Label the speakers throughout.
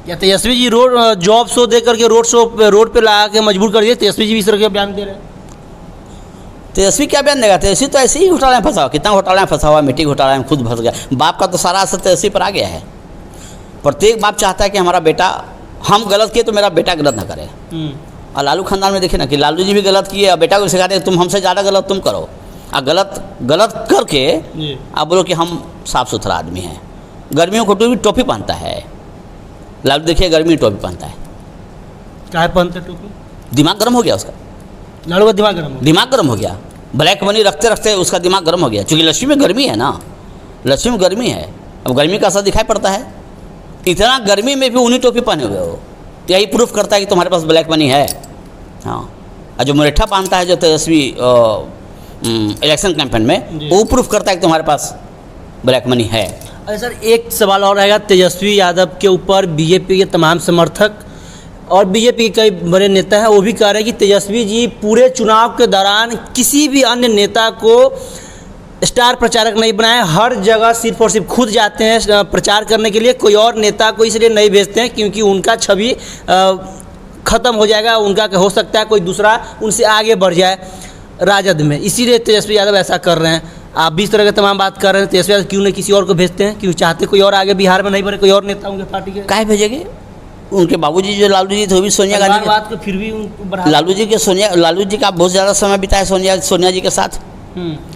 Speaker 1: क्या Tejashwi ji road job show दे करके road पे ला के मजबूर कर दिए? तेजस्वी जी भी इस तरह के बयान दे रहे हैं।
Speaker 2: तेजस्वी क्या बयान देगा? तेजस्वी तो ऐसे ही घोटाला में फंसा हुआ, कितना घोटाला में फंसा हुआ, मिट्टी घोटाला में खुद फंस गया। बाप का तो सारा असर तेजस्वी पर आ गया है। प्रत्येक बाप चाहता है कि हमारा बेटा, हम गलत किए तो मेरा बेटा गलत ना करे। और लालू खानदान में देखिए ना कि लालू जी भी गलत किए और बेटा को सिखाते हैं तुम हमसे ज़्यादा गलत तुम करो। और गलत करके आप बोलो कि हम साफ़ सुथरा आदमी हैं। गर्मियों को टोपी पहनता है लालू, देखिए गर्मी में टोपी पहनता है।
Speaker 1: क्या पहनते टोपी?
Speaker 2: दिमाग गर्म हो गया उसका,
Speaker 1: लालू का दिमाग गर्म
Speaker 2: हो गया। ब्लैक मनी रखते रखते उसका दिमाग गर्म हो गया, क्योंकि लक्ष्मी में गर्मी है ना, लक्ष्मी में गर्मी है। अब गर्मी का असर दिखाई पड़ता है। इतना गर्मी में भी उन्हीं टोपी पहने हुए हो, यही प्रूफ करता है कि तुम्हारे पास ब्लैक मनी है। हाँ, और जो मुरेठा पहनता है जो तेजस्वी इलेक्शन कैंपेन में, वो प्रूफ करता है कि तुम्हारे पास ब्लैक मनी है।
Speaker 1: अरे सर, एक सवाल और रहेगा तेजस्वी यादव के ऊपर। बीजेपी के तमाम समर्थक और बीजेपी के कई बड़े नेता हैं, वो भी कह रहे हैं कि तेजस्वी जी पूरे चुनाव के दौरान किसी भी अन्य नेता को स्टार प्रचारक नहीं बनाए। हर जगह सिर्फ और सिर्फ खुद जाते हैं प्रचार करने के लिए, कोई और नेता को इसलिए नहीं भेजते हैं क्योंकि उनका छवि ख़त्म हो जाएगा, उनका हो सकता है कोई दूसरा उनसे आगे बढ़ जाए राजद में, इसीलिए तेजस्वी यादव ऐसा कर रहे हैं। आप भी इस तरह के तमाम बात कर रहे हैं। तेजस्वी यादव क्यों नहीं किसी और को भेजते हैं? क्यों चाहते कोई और आगे बिहार में नहीं बढ़े, कोई और नेता उनके पार्टी के?
Speaker 2: काहे भेजेंगे? उनके बाबूजी जो लालू जी थे वो भी सोनिया गांधी
Speaker 1: बात को फिर भी
Speaker 2: लालू जी का बहुत ज़्यादा समय बिताया सोनिया जी के साथ,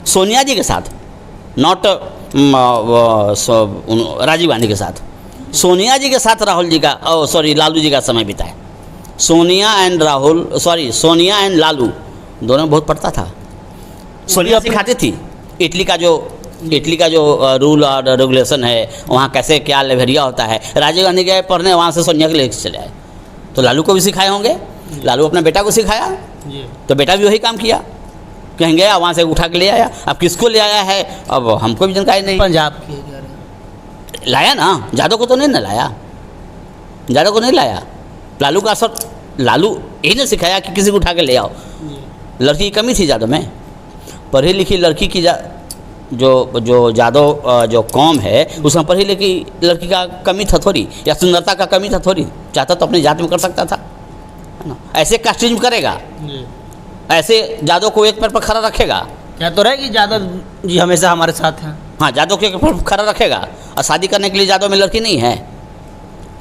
Speaker 2: सोनिया जी के साथ, नॉट राजीव गांधी के साथ। सोनिया जी के साथ लालू जी का समय बिताया। सोनिया एंड लालू दोनों में बहुत पड़ता था। सोनिया सिखाती थी इटली का जो रूल और रेगुलेशन है, वहाँ कैसे क्या लेवरिया होता है। राजीव गांधी गए पढ़ने, वहाँ से सोनिया के लेके चले आए। तो लालू को भी सिखाए होंगे, लालू अपने बेटा को सिखाया, तो बेटा भी वही काम किया। कहीं गया वहाँ से उठा के ले आया। अब किसको ले आया है अब हमको भी जानकारी नहीं।
Speaker 1: पंजाब
Speaker 2: लाया ना, जादव को तो नहीं ना लाया, जादव को नहीं लाया। लालू का असर, लालू यही ने सिखाया कि किसी को उठा के ले आओ। लड़की की कमी थी जादव में, पढ़ी लिखी लड़की की जो जादव जो कौम है उसमें पढ़ी लिखी लड़की का कमी था थोड़ी, या सुंदरता का कमी था थोड़ी। चाहता तो अपनी जात में कर सकता था, है ना। ऐसे कास्टिज्म करेगा, ऐसे जादव को एक पैर पर खड़ा रखेगा।
Speaker 1: क्या तो रहे कि जादव जी हमेशा हमारे साथ हैं।
Speaker 2: हाँ, जादव को एक पैर पर खड़ा रखेगा और शादी करने के लिए जादव में लड़की नहीं है,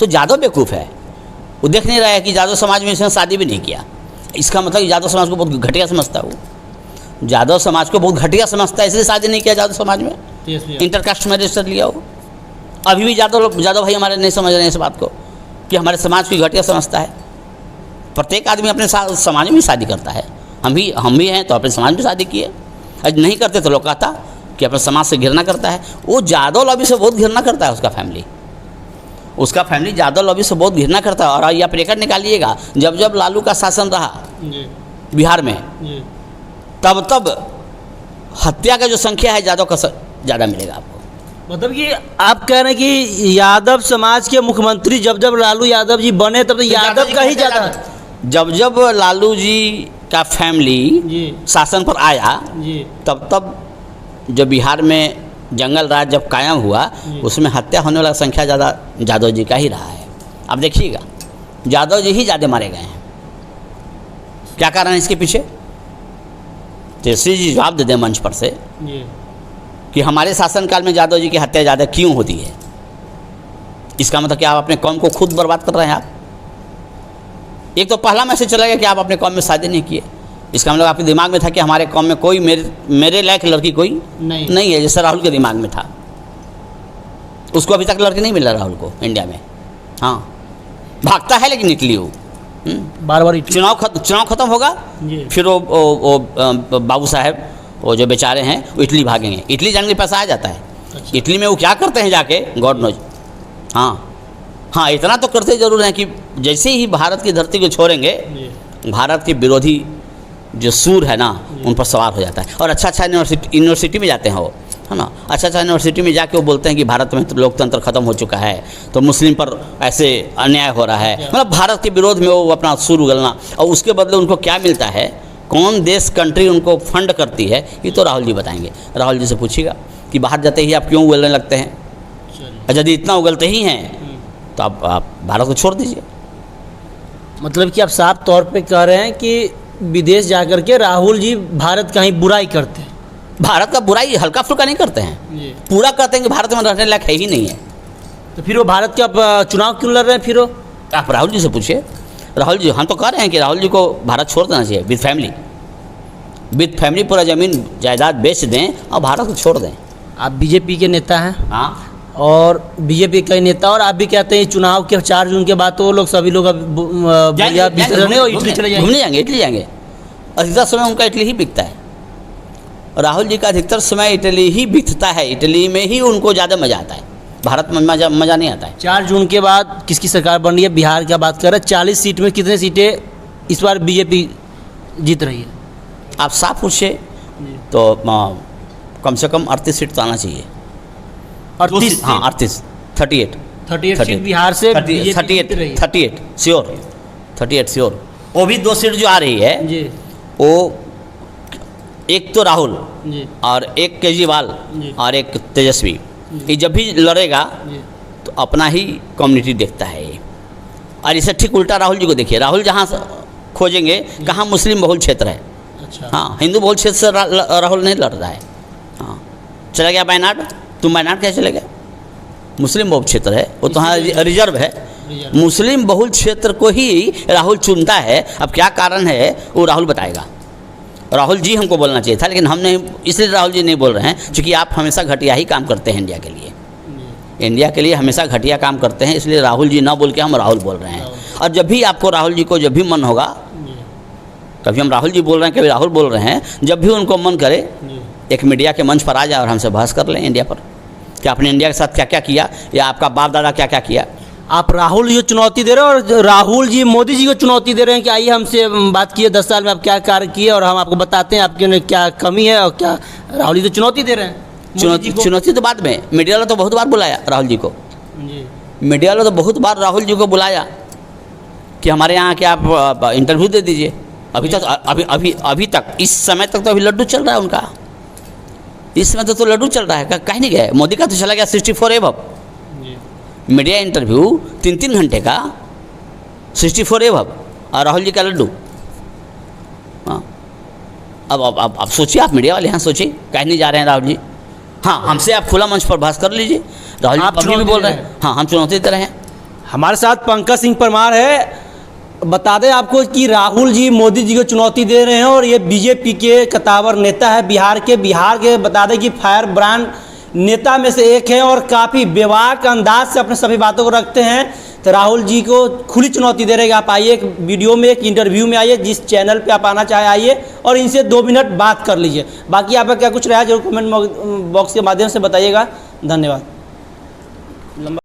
Speaker 2: तो जादव बेवकूफ़ है। वो देख नहीं रहा है कि जादव समाज में इसने शादी भी नहीं किया। इसका मतलब जादव समाज को बहुत घटिया समझता है। वो जादव समाज को बहुत घटिया समझता है, इसलिए शादी नहीं किया जादव समाज में, इंटरकास्ट मैरिज कर लिया। वो अभी भी जादव भाई हमारे नहीं समझ रहे हैं इस बात को कि हमारे समाज को घटिया समझता है। प्रत्येक आदमी अपने समाज में शादी करता है। हम भी हैं तो अपने समाज में शादी किए, आज नहीं करते तो लोग कहता कि अपने समाज से घृणा करता है। वो जादव लॉबी से बहुत घृणा करता है, उसका फैमिली जादव लॉबी से बहुत घृणा करता है। और ये आप रेकर्ड निकालिएगा, जब लालू का शासन रहा बिहार में, तब हत्या का जो संख्या है जादव का ज़्यादा मिलेगा आपको।
Speaker 1: मतलब कि आप कह रहे हैं कि यादव समाज के मुख्यमंत्री जब लालू यादव जी बने तब तो यादव का ही ज़्यादा,
Speaker 2: जब लालू जी का फैमिली शासन पर आया तब जो बिहार में जंगल राज जब कायम हुआ, उसमें हत्या होने वाला संख्या ज़्यादा यादव जी का ही रहा है। अब देखिएगा, यादव जी ही ज़्यादा मारे गए हैं। क्या कारण है इसके पीछे? तेजस्वी जी जवाब दे दें मंच पर से कि हमारे शासनकाल में यादव जी की हत्या ज़्यादा क्यों होती है। इसका मतलब कि आप अपने कौम को खुद बर्बाद कर रहे हैं। आप एक तो पहला मैसेज चला गया कि आप अपने कौम में शादी नहीं किए। इसका मतलब आपके दिमाग में था कि हमारे कौम में कोई मेरे लायक लड़की कोई नहीं है, जैसे राहुल के दिमाग में था। उसको अभी तक लड़की नहीं मिला राहुल को इंडिया में। हाँ, भागता है लेकिन इटली वो
Speaker 1: बार
Speaker 2: चुनाव खत्म होगा, फिर वो बाबू साहब वो जो बेचारे हैं वो इटली भागेंगे। इटली जाने के पैसा आ जाता है। अच्छा। इटली में वो क्या करते हैं जाके गॉड नोज। हाँ, इतना तो करते ज़रूर हैं कि जैसे ही भारत की धरती को छोड़ेंगे, भारत के विरोधी जो सूर है ना उन पर सवार हो जाता है। और अच्छा यूनिवर्सिटी में जाते हैं वो, है ना। अच्छा यूनिवर्सिटी में जाके वो बोलते हैं कि भारत में तो लोकतंत्र खत्म हो चुका है, तो मुस्लिम पर ऐसे अन्याय हो रहा है। मतलब भारत के विरोध में वो अपना सूर उगलना, और उसके बदले उनको क्या मिलता है, कौन देश कंट्री उनको फंड करती है, ये तो राहुल जी बताएंगे। राहुल जी से पूछिएगा कि बाहर जाते ही आप क्यों उगलने लगते हैं, और यदि इतना उगलते ही हैं तो आप भारत को छोड़ दीजिए।
Speaker 1: मतलब कि आप साफ तौर पे कह रहे हैं कि विदेश जाकर के राहुल जी भारत का ही बुराई करते हैं।
Speaker 2: भारत का बुराई हल्का फुल्का नहीं करते हैं, पूरा कहते हैं कि भारत में रहने लायक है ही नहीं है।
Speaker 1: तो फिर वो भारत का चुनाव क्यों लड़ रहे हैं फिर वो?
Speaker 2: आप राहुल जी से पूछिए। राहुल जी, हम तो कह रहे हैं कि राहुल जी को भारत छोड़ देना चाहिए विद फैमिली पूरा ज़मीन जायदाद बेच दें और भारत को छोड़ दें।
Speaker 1: आप बीजेपी के नेता हैं
Speaker 2: हाँ,
Speaker 1: और बीजेपी का ही नेता, और आप भी कहते हैं चुनाव के 4 जून के बाद तो वो लोग सभी लोग अब इटली चले जाएंगे।
Speaker 2: घूमने जाएंगे, इटली जाएंगे। अधिकतर समय उनका इटली ही बिकता है। राहुल जी का अधिकतर समय इटली ही बिकता है, इटली में ही उनको ज़्यादा मज़ा आता है, भारत में मज़ा नहीं आता है।
Speaker 1: 4 जून के बाद किसकी सरकार बन रही है? बिहार का बात कर रहे हैं। 40 सीट में कितने सीटें इस बार बीजेपी जीत रही है?
Speaker 2: आप साफ पूछिए तो कम से कम 38 सीट तो आना चाहिए।
Speaker 1: 38?
Speaker 2: हाँ, 38
Speaker 1: सीट बिहार से बीजेपी जीत रही है।
Speaker 2: 38 श्योर। वो भी 2 सीट जो आ रही है
Speaker 1: जी
Speaker 2: वो एक तो राहुल
Speaker 1: जी
Speaker 2: और एक केजरीवाल
Speaker 1: जी।
Speaker 2: और एक तेजस्वी, ये जब भी लड़ेगा
Speaker 1: जी।
Speaker 2: तो अपना ही कम्युनिटी देखता है ये। और इसे ठीक उल्टा राहुल जी को देखिए, राहुल जहाँ खोजेंगे कहाँ मुस्लिम बहुल क्षेत्र है,
Speaker 1: अच्छा।
Speaker 2: हाँ, हिंदू बहुल क्षेत्र से राहुल नहीं लड़ रहा है। हाँ, चला गया वायनाड, तुम वायनाड कैसे चले गए? मुस्लिम बहुल क्षेत्र है वो, तो हाँ रिजर्व है। मुस्लिम बहुल क्षेत्र को ही राहुल चुनता है। अब क्या कारण है वो राहुल बताएगा। राहुल जी हमको बोलना चाहिए था, लेकिन हमने इसलिए राहुल जी नहीं बोल रहे हैं क्योंकि आप हमेशा घटिया ही काम करते हैं इंडिया के लिए हमेशा घटिया काम करते हैं, इसलिए राहुल जी ना बोल के हम राहुल बोल रहे हैं। और जब भी आपको राहुल जी को जब भी मन होगा, कभी हम राहुल जी बोल रहे हैं कभी राहुल बोल रहे हैं, जब भी उनको मन करे एक मीडिया के मंच पर आ जाए और हमसे बहस कर लें इंडिया पर कि आपने इंडिया के साथ क्या क्या किया या आपका बाप दादा क्या क्या किया।
Speaker 1: आप राहुल जी को चुनौती दे रहे हो और राहुल जी मोदी जी को चुनौती दे रहे हैं कि आइए हमसे बात किए, 10 साल में आप क्या कार्य किए और हम आपको बताते हैं आपके अंदर क्या कमी है और क्या। राहुल जी तो चुनौती दे रहे हैं।
Speaker 2: चुनौती तो बाद में, मीडिया वालों तो बहुत बार बुलाया राहुल जी को, मीडिया वालों तो बहुत बार राहुल जी को बुलाया कि हमारे यहाँ के आप इंटरव्यू दे दीजिए। अभी तक अभी तक इस समय तक तो अभी लड्डू चल रहा है उनका, इस समय तो लड्डू चल रहा है, कहीं नहीं गए। मोदी का तो चला गया 64 एबव मीडिया इंटरव्यू 3 घंटे का, 64 एबव, और राहुल जी का लड्डू। हाँ, अब सोचिए, आप मीडिया वाले यहाँ सोचिए, कहीं नहीं जा रहे हैं राहुल जी। हाँ, हमसे आप खुला मंच पर बहस कर लीजिए। राहुल जी अपनी भी बोल रहे हैं, हाँ हम चुनौती दे रहे हैं।
Speaker 1: हमारे साथ पंकज सिंह परमार है। बता दें आपको कि राहुल जी मोदी जी को चुनौती दे रहे हैं और ये बीजेपी के कतावर नेता है बिहार के बता दें कि फायर ब्रांड नेता में से एक है और काफ़ी बेबाक अंदाज से अपने सभी बातों को रखते हैं। तो राहुल जी को खुली चुनौती दे रहे हैं कि आप आइए एक वीडियो में, एक इंटरव्यू में आइए, जिस चैनल पे आप आना चाहे आइए और इनसे 2 मिनट बात कर लीजिए। बाकी आपका क्या कुछ रहा जरूर कमेंट बॉक्स के माध्यम से बताइएगा। धन्यवाद।